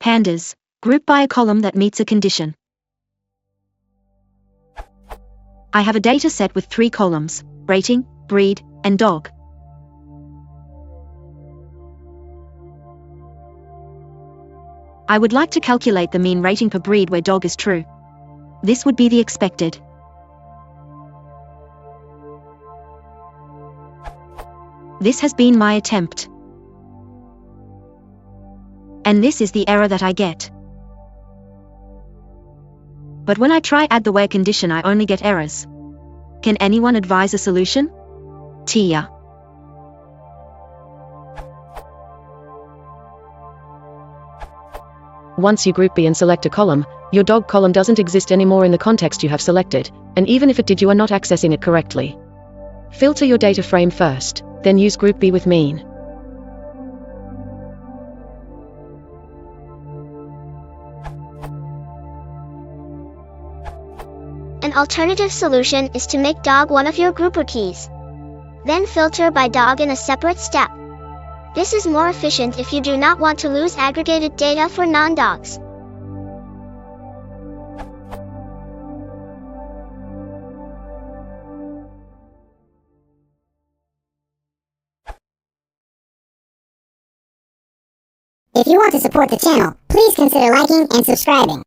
Pandas, group by a column that meets a condition. I have a data set with 3 columns: rating, breed, and dog. I would like to calculate the mean rating per breed where dog is true. This would be the expected. This has been my attempt. And this is the error that I get. But when I try add the where condition, I only get errors. Can anyone advise a solution? Tia. Once you group B and select a column, your dog column doesn't exist anymore in the context you have selected, and even if it did, you are not accessing it correctly. Filter your data frame first, then use group B with mean. An alternative solution is to make dog one of your grouper keys. Then filter by dog in a separate step. This is more efficient if you do not want to lose aggregated data for non-dogs. If you want to support the channel, please consider liking and subscribing.